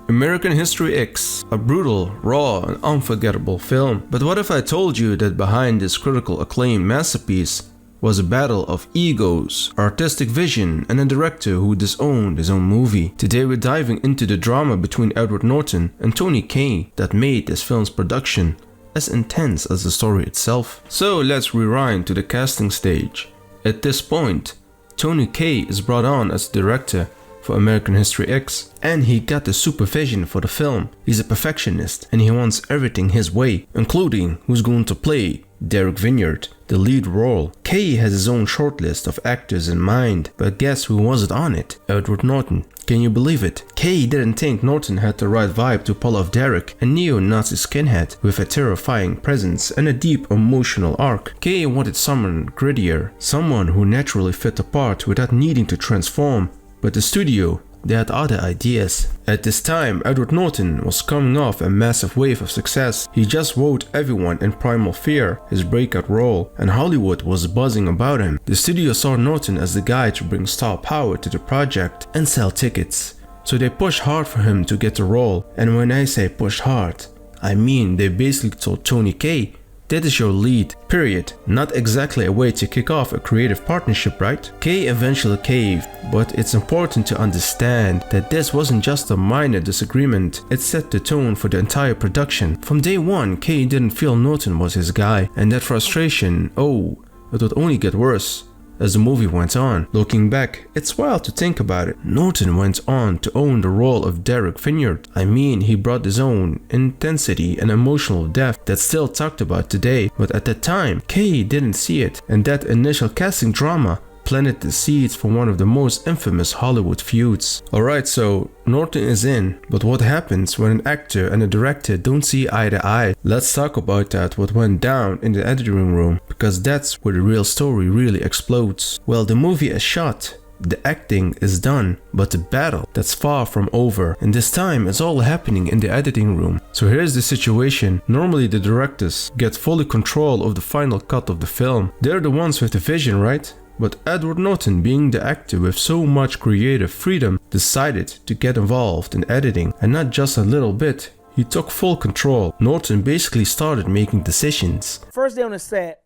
American History X, a brutal, raw, and unforgettable film. But what if I told you that behind this critical acclaim masterpiece was a battle of egos, artistic vision, and a director who disowned his own movie? Today we're diving into the drama between Edward Norton and Tony Kaye that made this film's production as intense as the story itself. So let's rewind to the casting stage. At this point, Tony Kaye is brought on as director for American History X, and he got the supervision for the film. He's a perfectionist and he wants everything his way, including who's going to play Derek Vineyard, the lead role. Kaye has his own shortlist of actors in mind, but guess who wasn't on it? Edward Norton. Can you believe it? Kaye didn't think Norton had the right vibe to pull off Derek, a neo-Nazi skinhead with a terrifying presence and a deep emotional arc. Kaye wanted someone grittier, someone who naturally fit the part without needing to transform. But the studio, they had other ideas. At this time, Edward Norton was coming off a massive wave of success. He just wrote Everyone in Primal Fear, his breakout role, and Hollywood was buzzing about him. The studio saw Norton as the guy to bring star power to the project and sell tickets. So they pushed hard for him to get the role. And when I say pushed hard, I mean they basically told Tony Kaye, that is your lead, period. Not exactly a way to kick off a creative partnership, right? Kaye eventually caved, but it's important to understand that this wasn't just a minor disagreement, it set the tone for the entire production. From day one, Kaye didn't feel Norton was his guy, and that frustration, it would only get worse as the movie went on. Looking back, it's wild to think about it. Norton went on to own the role of Derek Vineyard. I mean, he brought his own intensity and emotional depth that's still talked about today, but at that time, Kaye didn't see it, and that initial casting drama planted the seeds for one of the most infamous Hollywood feuds. Alright, so Norton is in, but what happens when an actor and a director don't see eye to eye? Let's talk about that, what went down in the editing room, because that's where the real story really explodes. Well, the movie is shot, the acting is done, but the battle, that's far from over, and this time it's all happening in the editing room. So here's the situation. Normally the directors get fully control of the final cut of the film. They're the ones with the vision, right? But Edward Norton, being the actor with so much creative freedom, decided to get involved in editing, and not just a little bit. He took full control. Norton basically started making decisions. First day on the set,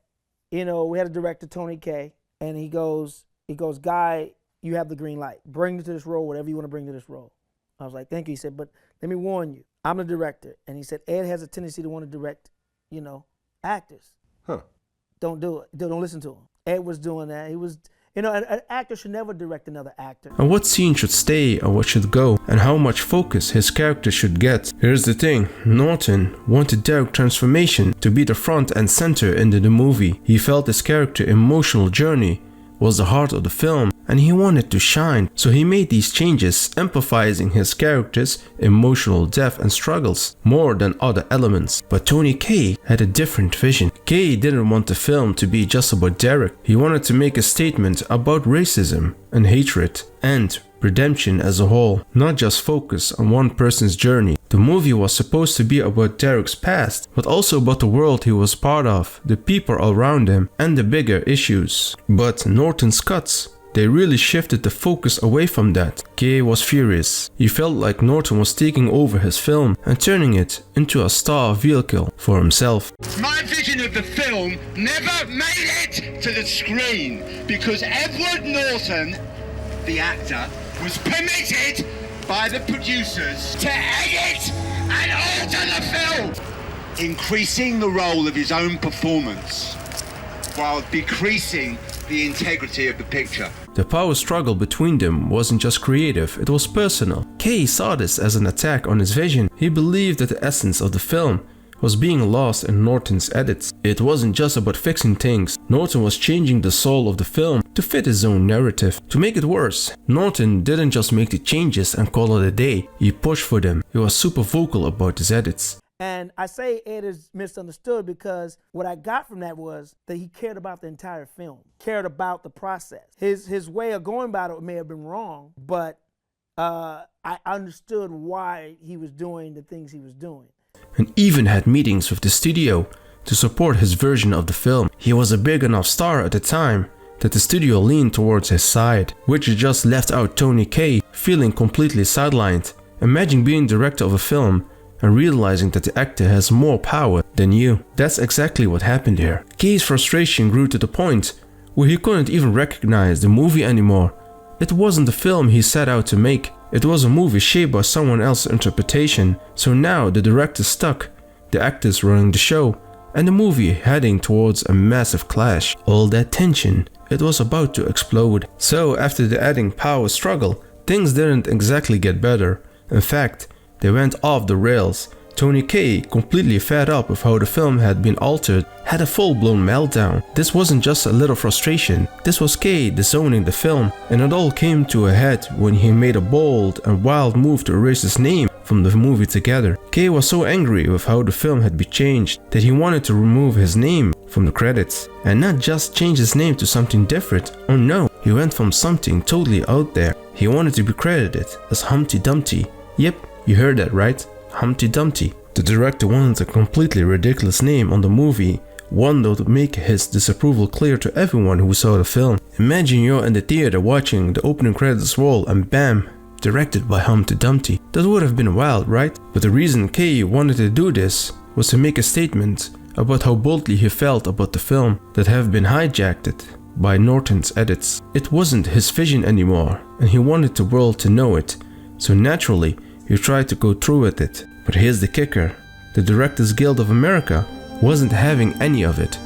we had a director, Tony Kaye, and he goes, Guy, you have the green light. Bring me to this role, whatever you want to bring to this role. I was like, thank you. He said, but let me warn you, I'm the director. And he said, Ed has a tendency to want to direct, actors. Don't do it. Don't listen to him. Ed was doing that. He was, an actor should never direct another actor. And what scene should stay or what should go, and how much focus his character should get. Here's the thing, Norton wanted Derek's transformation to be the front and center in the movie. He felt his character's emotional journey was the heart of the film, and he wanted to shine. So he made these changes, emphasizing his character's emotional depth and struggles more than other elements. But Tony Kaye had a different vision. Kaye didn't want the film to be just about Derek. He wanted to make a statement about racism and hatred and redemption as a whole, not just focus on one person's journey. The movie was supposed to be about Derek's past, but also about the world he was part of, the people around him, and the bigger issues. But Norton's cuts, they really shifted the focus away from that. Kaye was furious. He felt like Norton was taking over his film and turning it into a star vehicle for himself. My vision of the film never made it to the screen because Edward Norton, the actor, was permitted by the producers to edit and alter the film, increasing the role of his own performance while decreasing the integrity of the picture. The power struggle between them wasn't just creative, it was personal. Kaye saw this as an attack on his vision. He believed that the essence of the film was being lost in Norton's edits. It wasn't just about fixing things. Norton was changing the soul of the film to fit his own narrative. To make it worse, Norton didn't just make the changes and call it a day. He pushed for them. He was super vocal about his edits. And I say Ed is misunderstood because what I got from that was that he cared about the entire film, cared about the process. His way of going about it may have been wrong, but I understood why he was doing the things he was doing. And even had meetings with the studio to support his version of the film. He was a big enough star at the time that the studio leaned towards his side, which just left out Tony Kaye feeling completely sidelined Imagine being director of a film and realizing that the actor has more power than you. That's exactly what happened here. Kaye's frustration grew to the point where he couldn't even recognize the movie anymore. It wasn't the film he set out to make. It was a movie shaped by someone else's interpretation. So now the director's stuck, the actors running the show, and the movie heading towards a massive clash. All that tension, it was about to explode. So after the adding power struggle, things didn't exactly get better. In fact, they went off the rails. Tony Kaye, completely fed up with how the film had been altered, had a full-blown meltdown. This wasn't just a little frustration, this was Kaye disowning the film, and it all came to a head when he made a bold and wild move to erase his name from the movie together. Kaye was so angry with how the film had been changed that he wanted to remove his name from the credits, and not just change his name to something different. Oh no, he went from something totally out there. He wanted to be credited as Humpty Dumpty. Yep, you heard that right, Humpty Dumpty. The director wanted a completely ridiculous name on the movie, one that would make his disapproval clear to everyone who saw the film. Imagine you're in the theater watching the opening credits roll and bam, directed by Humpty Dumpty. That would have been wild, right? But the reason Kaye wanted to do this was to make a statement about how boldly he felt about the film that have been hijacked by Norton's edits. It wasn't his vision anymore, and he wanted the world to know it. So naturally, he tried to go through with it. But here's the kicker. The Directors Guild of America wasn't having any of it.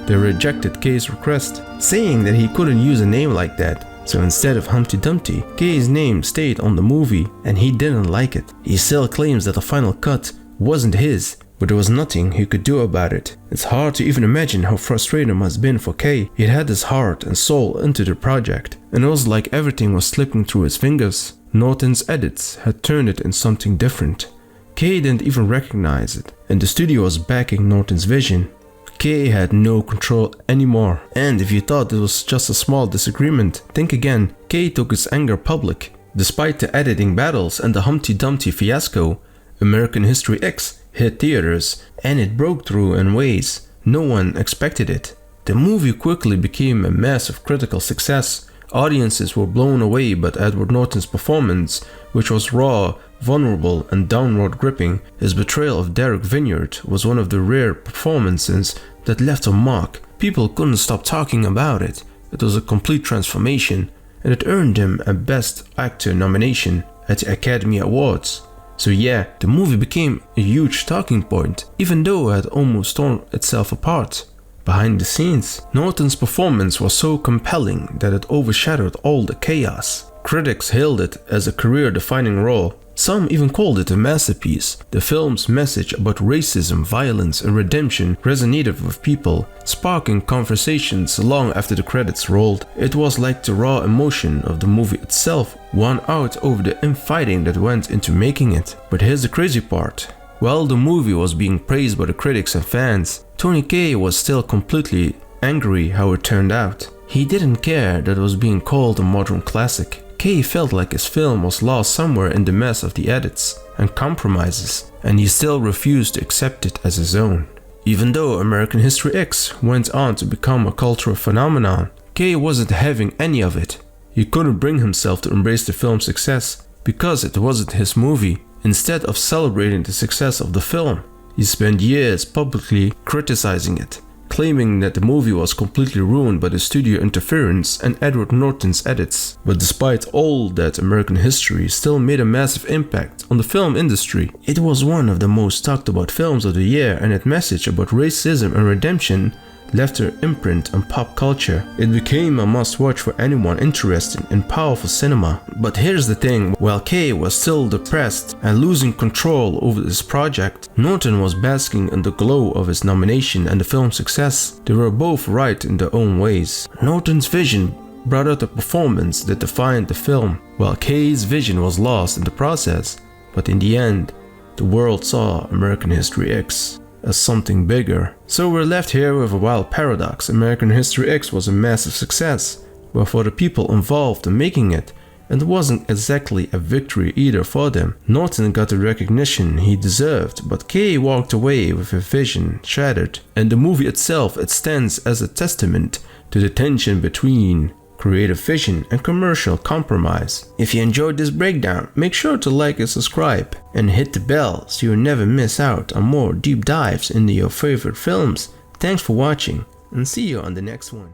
They rejected Kaye's request, saying that he couldn't use a name like that. So instead of Humpty Dumpty, Kaye's name stayed on the movie, and he didn't like it. He still claims that the final cut wasn't his, but there was nothing he could do about it. It's hard to even imagine how frustrating it must have been for Kaye. He had his heart and soul into the project, and it was like everything was slipping through his fingers. Norton's edits had turned it into something different. Kaye didn't even recognize it, and the studio was backing Norton's vision. Kaye had no control anymore, and if you thought it was just a small disagreement, think again. Kaye took his anger public. Despite the editing battles and the Humpty Dumpty fiasco, American History X hit theaters, and it broke through in ways no one expected it. The movie quickly became a massive critical success. Audiences were blown away by Edward Norton's performance, which was raw, vulnerable, and downright gripping. His betrayal of Derek Vineyard was one of the rare performances that left a mark. People couldn't stop talking about it. It was a complete transformation, and it earned him a Best Actor nomination at the Academy Awards. So yeah, the movie became a huge talking point, even though it had almost torn itself apart. Behind the scenes, Norton's performance was so compelling that it overshadowed all the chaos. Critics hailed it as a career-defining role. Some even called it a masterpiece. The film's message about racism, violence, and redemption resonated with people, sparking conversations long after the credits rolled. It was like the raw emotion of the movie itself won out over the infighting that went into making it. But here's the crazy part. While the movie was being praised by the critics and fans, Tony Kaye was still completely angry how it turned out. He didn't care that it was being called a modern classic. Kaye felt like his film was lost somewhere in the mess of the edits and compromises, and he still refused to accept it as his own. Even though American History X went on to become a cultural phenomenon, Kaye wasn't having any of it. He couldn't bring himself to embrace the film's success because it wasn't his movie. Instead of celebrating the success of the film, he spent years publicly criticizing it, claiming that the movie was completely ruined by the studio interference and Edward Norton's edits. But despite all that, American History still made a massive impact on the film industry. It was one of the most talked about films of the year, and its message about racism and redemption left her imprint on pop culture. It became a must-watch for anyone interested in powerful cinema. But here's the thing, while Kaye was still depressed and losing control over this project, Norton was basking in the glow of his nomination and the film's success. They were both right in their own ways. Norton's vision brought out a performance that defined the film, while Kaye's vision was lost in the process. But in the end, the world saw American History X as something bigger. So we're left here with a wild paradox. American History X was a massive success, but for the people involved in making it, it wasn't exactly a victory either for them. Norton got the recognition he deserved, but Kaye walked away with a vision shattered. And the movie itself, it stands as a testament to the tension between creative vision and commercial compromise. If you enjoyed this breakdown, make sure to like and subscribe, and hit the bell so you never miss out on more deep dives into your favorite films. Thanks for watching, and see you on the next one.